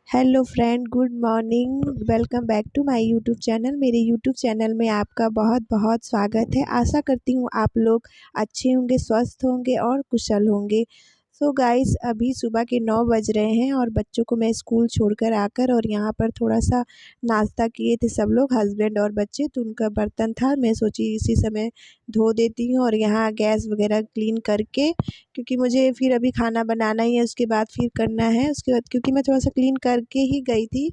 Hello friend, good morning. Welcome back to my YouTube channel. मेरे YouTube channel में आपका बहुत बहुत स्वागत है। आशा करती हूँ आप लोग अच्छे होंगे, स्वस्थ होंगे और कुशल होंगे। सो गाइस, अभी सुबह के 9 बज रहे हैं और बच्चों को मैं स्कूल छोड़कर आकर और यहाँ पर थोड़ा सा नाश्ता किए थे सब लोग, हस्बैंड और बच्चे। तो उनका बर्तन था, मैं सोची इसी समय धो देती हूँ और यहाँ गैस वगैरह क्लीन करके, क्योंकि मुझे फिर अभी खाना बनाना ही है, उसके बाद फिर करना है। उसके बाद क्योंकि मैं थोड़ा सा क्लीन करके ही गई थी,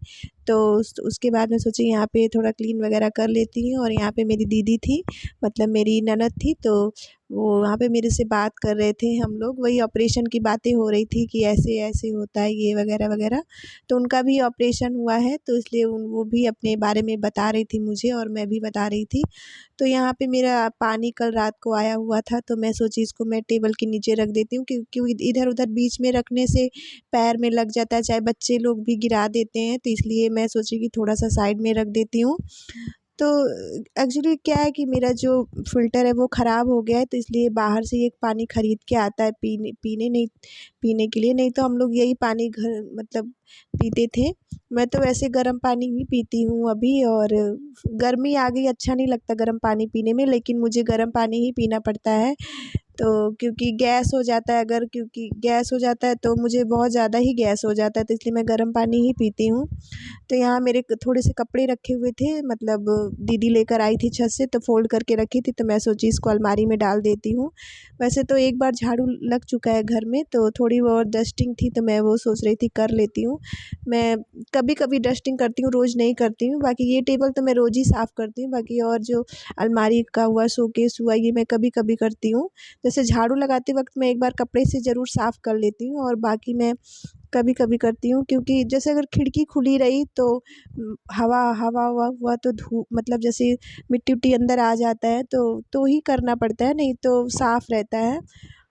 तो उसके बाद मैं सोची यहाँ पे थोड़ा क्लीन वगैरह कर लेती हूँ। और यहाँ पे मेरी दीदी थी, मतलब मेरी ननद थी, तो वो वहाँ पे मेरे से बात कर रहे थे। हम लोग वही ऑपरेशन की बातें हो रही थी कि ऐसे ऐसे होता है ये वगैरह वगैरह। तो उनका भी ऑपरेशन हुआ है, तो इसलिए वो भी अपने बारे में बता रही थी मुझे और मैं भी बता रही थी। तो यहाँ पे मेरा पानी कल रात को आया हुआ था, तो मैं सोची इसको मैं टेबल के नीचे रख देती हूँ, क्योंकि इधर उधर बीच में रखने से पैर में लग जाता है, चाहे बच्चे लोग भी गिरा देते हैं। तो इसलिए मैं सोची कि थोड़ा सा साइड में रख देती हूँ। तो एक्चुअली क्या है कि मेरा जो फ़िल्टर है वो ख़राब हो गया है, तो इसलिए बाहर से एक पानी ख़रीद के आता है पीने पीने नहीं पीने के लिए। नहीं तो हम लोग यही पानी घर मतलब पीते थे। मैं तो वैसे गर्म पानी ही पीती हूँ अभी। और गर्मी आ गई, अच्छा नहीं लगता गर्म पानी पीने में, लेकिन मुझे गर्म पानी ही पीना पड़ता है। तो क्योंकि गैस हो जाता है, अगर क्योंकि गैस हो जाता है तो मुझे बहुत ज़्यादा ही गैस हो जाता है, तो इसलिए मैं गर्म पानी ही पीती हूँ। तो यहाँ मेरे थोड़े से कपड़े रखे हुए थे, मतलब दीदी लेकर आई थी छत से, तो फ़ोल्ड करके रखी थी, तो मैं सोची इसको अलमारी में डाल देती हूँ। वैसे तो एक बार झाड़ू लग चुका है घर में, तो थोड़ी बहुत डस्टिंग थी, तो मैं वो सोच रही थी कर लेती हूँ। मैं कभी कभी डस्टिंग करती हूँ, रोज़ नहीं करती हूँ। बाकी ये टेबल तो मैं रोज़ ही साफ़ करती हूँ। बाकी और जो अलमारी का हुआ, शोकेस हुआ, ये मैं कभी कभी करती हूँ। जैसे झाड़ू लगाते वक्त मैं एक बार कपड़े से ज़रूर साफ़ कर लेती हूँ, और बाकी मैं कभी कभी करती हूँ। क्योंकि जैसे अगर खिड़की खुली रही तो हवा हवा हवा हुआ तो धूप, मतलब जैसे मिट्टी उट्टी अंदर आ जाता है, तो ही करना पड़ता है, नहीं तो साफ़ रहता है।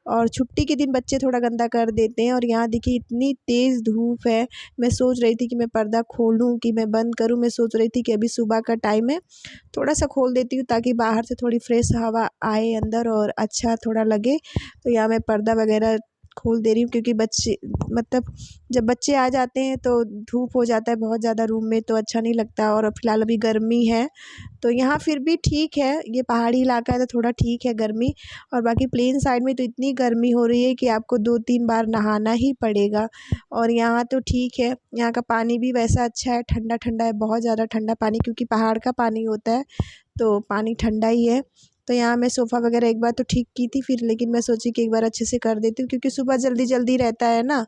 और छुट्टी के दिन बच्चे थोड़ा गंदा कर देते हैं। और यहाँ देखिए इतनी तेज़ धूप है, मैं सोच रही थी कि मैं पर्दा खोलूँ कि मैं बंद करूँ। मैं सोच रही थी कि अभी सुबह का टाइम है, थोड़ा सा खोल देती हूँ ताकि बाहर से थोड़ी फ्रेश हवा आए अंदर और अच्छा थोड़ा लगे। तो यहाँ मैं पर्दा वगैरह खोल दे रही हूँ, क्योंकि बच्चे, मतलब जब बच्चे आ जाते हैं तो धूप हो जाता है बहुत ज़्यादा रूम में, तो अच्छा नहीं लगता। और फिलहाल अभी गर्मी है, तो यहाँ फिर भी ठीक है, ये पहाड़ी इलाका है तो थोड़ा ठीक है गर्मी। और बाकी प्लेन साइड में तो इतनी गर्मी हो रही है कि आपको 2-3 बार नहाना ही पड़ेगा। और यहाँ तो ठीक है, यहाँ का पानी भी वैसा अच्छा है, ठंडा ठंडा है, बहुत ज़्यादा ठंडा पानी, क्योंकि पहाड़ का पानी होता है तो पानी ठंडा ही है। तो यहाँ मैं सोफ़ा वगैरह एक बार तो ठीक की थी फिर, लेकिन मैं सोची कि एक बार अच्छे से कर देती हूँ, क्योंकि सुबह जल्दी जल्दी रहता है ना।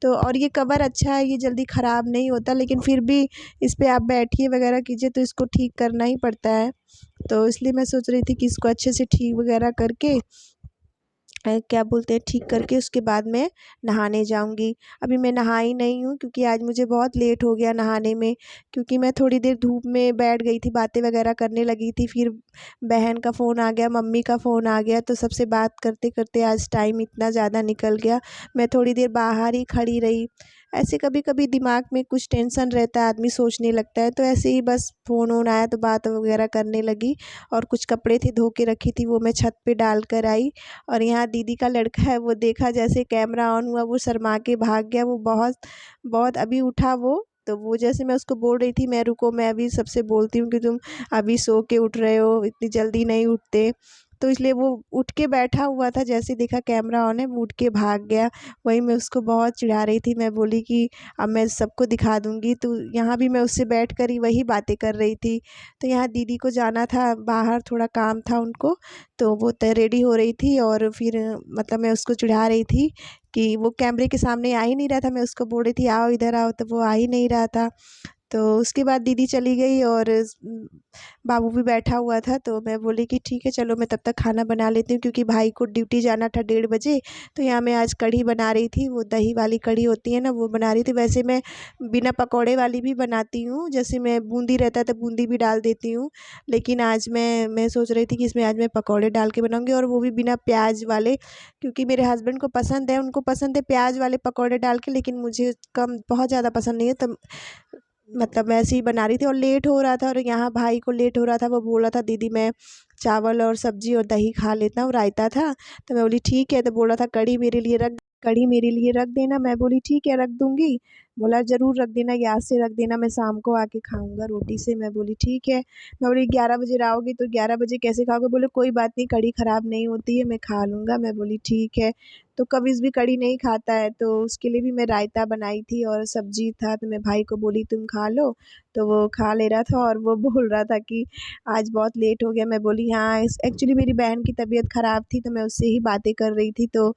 तो और ये कवर अच्छा है, ये जल्दी ख़राब नहीं होता, लेकिन फिर भी इस पे आप बैठिए वगैरह कीजिए तो इसको ठीक करना ही पड़ता है। तो इसलिए मैं सोच रही थी कि इसको अच्छे से ठीक वगैरह करके, क्या बोलते हैं, ठीक करके उसके बाद मैं नहाने जाऊंगी। अभी मैं नहाई नहीं हूँ, क्योंकि आज मुझे बहुत लेट हो गया नहाने में। क्योंकि मैं थोड़ी देर धूप में बैठ गई थी, बातें वगैरह करने लगी थी, फिर बहन का फ़ोन आ गया, मम्मी का फ़ोन आ गया, तो सबसे बात करते करते आज टाइम इतना ज़्यादा निकल गया। मैं थोड़ी देर बाहर ही खड़ी रही। ऐसे कभी कभी दिमाग में कुछ टेंशन रहता है, आदमी सोचने लगता है, तो ऐसे ही बस फ़ोन वोन आया तो बात वगैरह करने लगी। और कुछ कपड़े थे धो के रखी थी, वो मैं छत पे डाल कर आई। और यहाँ दीदी का लड़का है, वो देखा जैसे कैमरा ऑन हुआ, वो शर्मा के भाग गया। वो बहुत बहुत अभी उठा वो, तो वो जैसे मैं उसको बोल रही थी, मैं रुको, मैं अभी सबसे बोलती हूँ कि तुम अभी सो के उठ रहे हो, इतनी जल्दी नहीं उठते। तो इसलिए वो उठ के बैठा हुआ था, जैसे देखा कैमरा ऑन है वो उठ के भाग गया। वही मैं उसको बहुत चिढ़ा रही थी, मैं बोली कि अब मैं सबको दिखा दूँगी। तो यहाँ भी मैं उससे बैठ कर ही वही बातें कर रही थी। तो यहाँ दीदी को जाना था बाहर, थोड़ा काम था उनको, तो वो रेडी हो रही थी। और फिर मतलब मैं उसको चिढ़ा रही थी कि वो कैमरे के सामने आ ही नहीं रहा था। मैं उसको बोल रही थी आओ इधर आओ, तो वो आ ही नहीं रहा था। तो उसके बाद दीदी चली गई और बाबू भी बैठा हुआ था, तो मैं बोली कि ठीक है चलो मैं तब तक खाना बना लेती हूँ, क्योंकि भाई को ड्यूटी जाना था 1:30 बजे। तो यहाँ मैं आज कढ़ी बना रही थी, वो दही वाली कढ़ी होती है ना, वो बना रही थी। वैसे मैं बिना पकौड़े वाली भी बनाती हूँ, जैसे मैं बूंदी रहता है तो बूंदी भी डाल देती हूँ। लेकिन आज मैं सोच रही थी कि इसमें आज मैं पकौड़े डाल के बनाऊँगी, और वो भी बिना प्याज वाले, क्योंकि मेरे हस्बैंड को पसंद है, उनको पसंद है प्याज वाले पकौड़े डाल के, लेकिन मुझे कम बहुत ज़्यादा पसंद नहीं है। तो मतलब मैं ऐसे ही बना रही थी और लेट हो रहा था, और यहाँ भाई को लेट हो रहा था, वो बोल रहा था दीदी मैं चावल और सब्जी और दही खा लेता हूँ, रायता था। तो मैं बोली ठीक है, तो बोल रहा था कढ़ी मेरे लिए रख देना। मैं बोली ठीक है रख दूँगी। बोला ज़रूर रख देना, याद से रख देना, मैं शाम को आके खाऊँगा रोटी से। मैं बोली ठीक है। मैं बोली 11 बजे आओगे तो 11 बजे कैसे खाओगे? बोले कोई बात नहीं, कढ़ी ख़राब नहीं होती है, मैं खा लूँगा। मैं बोली ठीक है। तो कविज़ भी कढ़ी नहीं खाता है, तो उसके लिए भी मैं रायता बनाई थी और सब्ज़ी था, तो मैं भाई को बोली तुम खा लो, तो वो खा ले रहा था और वो बोल रहा था कि आज बहुत लेट हो गया। मैं बोली हाँ, इस एक्चुअली मेरी बहन की तबीयत ख़राब थी, तो मैं उससे ही बातें कर रही थी, तो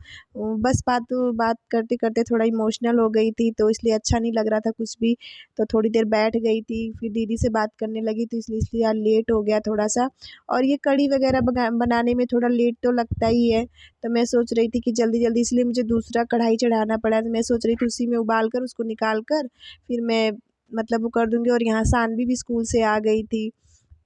बस बात करते-करते थोड़ा इमोशनल हो गई थी, तो इसलिए अच्छा नहीं लग रहा था कुछ भी, तो थोड़ी देर बैठ गई थी, फिर दीदी से बात करने लगी, तो इसलिए आज लेट हो गया थोड़ा-सा। और ये कढ़ी वग़ैरह बनाने में थोड़ा लेट तो लगता ही है, तो मैं सोच रही थी कि जल्दी-जल्दी, इसलिए मुझे दूसरा कढ़ाई चढ़ाना पड़ा, तो मैं सोच रही थी उसी में उबाल कर उसको निकाल कर फिर मैं मतलब वो कर दूँगी। और यहाँ सानवी भी स्कूल से आ गई थी,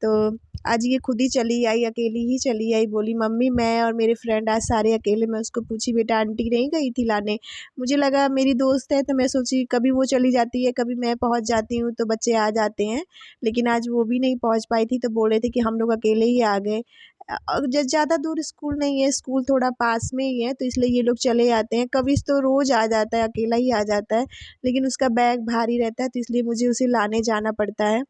तो आज ये खुद ही चली आई, अकेली ही चली आई। बोली मम्मी मैं और मेरे फ्रेंड आज सारे अकेले। मैं उसको पूछी बेटा आंटी नहीं गई थी लाने? मुझे लगा मेरी दोस्त है, तो मैं सोची कभी वो चली जाती है, कभी मैं पहुंच जाती हूँ, तो बच्चे आ जाते हैं। लेकिन आज वो भी नहीं पहुंच पाई थी, तो बोल रहे थे कि हम लोग अकेले ही आ गए। ज़्यादा दूर स्कूल नहीं है, स्कूल थोड़ा पास में ही है, तो इसलिए ये लोग चले आते हैं। कविश तो रोज़ आ जाता है, अकेला ही आ जाता है, लेकिन उसका बैग भारी रहता है, तो इसलिए मुझे उसे लाने जाना पड़ता है।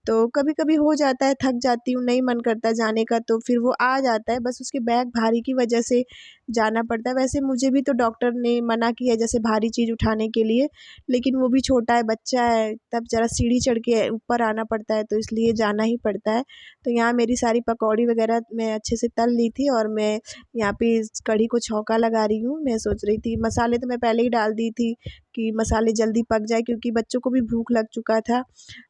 तो कभी-कभी हो जाता है, थक जाती हूँ, नहीं मन करता जाने का, तो फिर वो आ जाता है, बस उसके बैग भारी की वजह से जाना पड़ता है। वैसे मुझे भी तो डॉक्टर ने मना किया है जैसे भारी चीज़ उठाने के लिए, लेकिन वो भी छोटा है, बच्चा है, तब ज़रा सीढ़ी चढ़ के ऊपर आना पड़ता है, तो इसलिए जाना ही पड़ता है। तो यहाँ मेरी सारी पकौड़ी वगैरह मैं अच्छे से तल ली थी और मैं यहाँ पे इस कढ़ी को छौंका लगा रही हूँ। मैं सोच रही थी मसाले तो मैं पहले ही डाल दी थी कि मसाले जल्दी पक जाए, क्योंकि बच्चों को भी भूख लग चुका था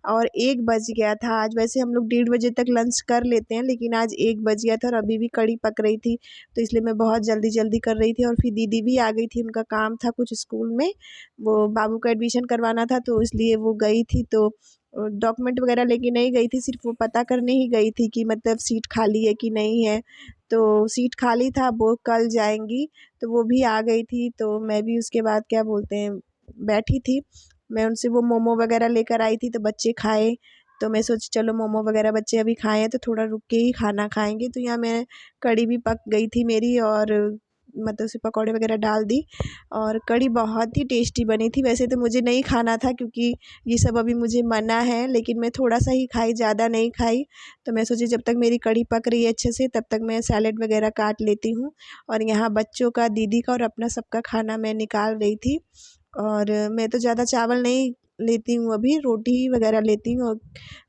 और 1 बज गया था। आज वैसे हम लोग 1:30 बजे तक लंच कर लेते हैं, लेकिन आज 1 बज गया था और अभी भी कढ़ी पक रही थी, तो इसलिए मैं बहुत जल्दी-जल्दी कर रही थी। और फिर दीदी भी आ गई थी, उनका काम था कुछ स्कूल में, वो बाबू का एडमिशन करवाना था, तो इसलिए वो गई थी, तो डॉक्यूमेंट वगैरह लेके नहीं गई थी, सिर्फ़ वो पता करने ही गई थी कि मतलब सीट खाली है कि नहीं है। तो सीट खाली था, वो कल जाएँगी, तो वो भी आ गई थी, तो मैं भी उसके बाद क्या बोलते हैं, बैठी थी। मैं उनसे वो मोमो वगैरह लेकर आई थी, तो बच्चे खाए, तो मैं सोची चलो मोमो वगैरह बच्चे अभी खाए हैं, तो थोड़ा रुक के ही खाना खाएँगे। तो यहाँ मैं कढ़ी भी पक गई थी मेरी और मतलब उसमें पकौड़े वगैरह डाल दी और कढ़ी बहुत ही टेस्टी बनी थी। वैसे तो मुझे नहीं खाना था, क्योंकि ये सब अभी मुझे मना है, लेकिन मैं थोड़ा-सा ही खाई, ज़्यादा नहीं खाई। तो मैं सोची जब तक मेरी कढ़ी पक रही है अच्छे से, तब तक मैं सैलेड वगैरह काट लेती हूँ। और यहाँ बच्चों का, दीदी का और अपना सबका खाना मैं निकाल रही थी। और मैं तो ज़्यादा चावल नहीं लेती हूँ अभी, रोटी ही वगैरह लेती हूँ और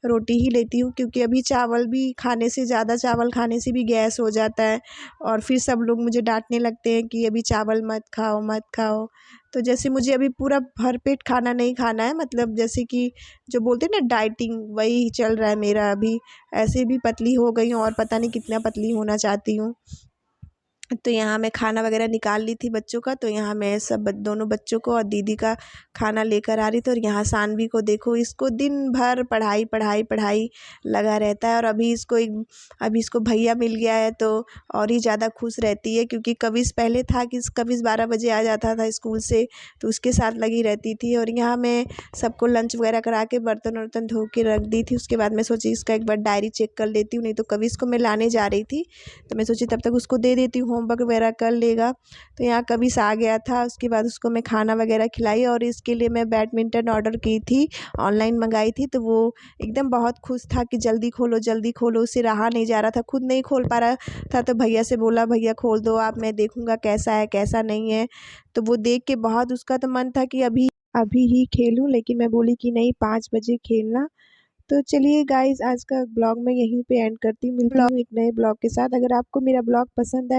रोटी ही लेती हूँ, क्योंकि अभी चावल भी खाने से, ज़्यादा चावल खाने से भी गैस हो जाता है और फिर सब लोग मुझे डाँटने लगते हैं कि अभी चावल मत खाओ, मत खाओ। तो जैसे मुझे अभी पूरा भरपेट खाना नहीं खाना है, मतलब जैसे कि जो बोलते हैं ना डाइटिंग, वही चल रहा है मेरा अभी। ऐसे भी पतली हो गई हूँ और पता नहीं कितना पतली होना चाहती हूँ। तो यहाँ मैं खाना वगैरह निकाल ली थी बच्चों का, तो यहाँ मैं सब दोनों बच्चों को और दीदी का खाना लेकर आ रही थी। और यहाँ सानवी को देखो, इसको दिन भर पढ़ाई पढ़ाई पढ़ाई लगा रहता है। और अभी इसको भैया मिल गया है, तो और ही ज़्यादा खुश रहती है, क्योंकि कविश पहले था कि कविश 12 बजे आ जाता था स्कूल से, तो उसके साथ लगी रहती थी। और यहाँ मैं सबको लंच वगैरह करा के बर्तन वर्तन धो के रख दी थी। उसके बाद मैं सोची इसका एक बार डायरी चेक कर लेती हूँ, नहीं तो कविश को मैं लाने जा रही थी, तो मैं सोची तब तक उसको दे देती हूँ, होमवर्क वगैरह कर लेगा। तो यहाँ कविश आ गया था, उसके बाद उसको मैं खाना वगैरह खिलाई और इसके लिए मैं बैडमिंटन ऑर्डर की थी, ऑनलाइन मंगाई थी। तो वो एकदम बहुत खुश था कि जल्दी खोलो, उससे रहा नहीं जा रहा था, खुद नहीं खोल पा रहा था, तो भैया से बोला भैया खोल दो आप, मैं देखूँगा कैसा है कैसा नहीं है। तो वो देख के बहुत उसका तो मन था कि अभी अभी ही खेलूँ, लेकिन मैं बोली कि नहीं 5 बजे खेलना। तो चलिए गाइज़, आज का ब्लॉग मैं यहीं पे एंड करती हूँ, मिलती हूँ एक नए ब्लॉग के साथ। अगर आपको मेरा ब्लॉग पसंद आए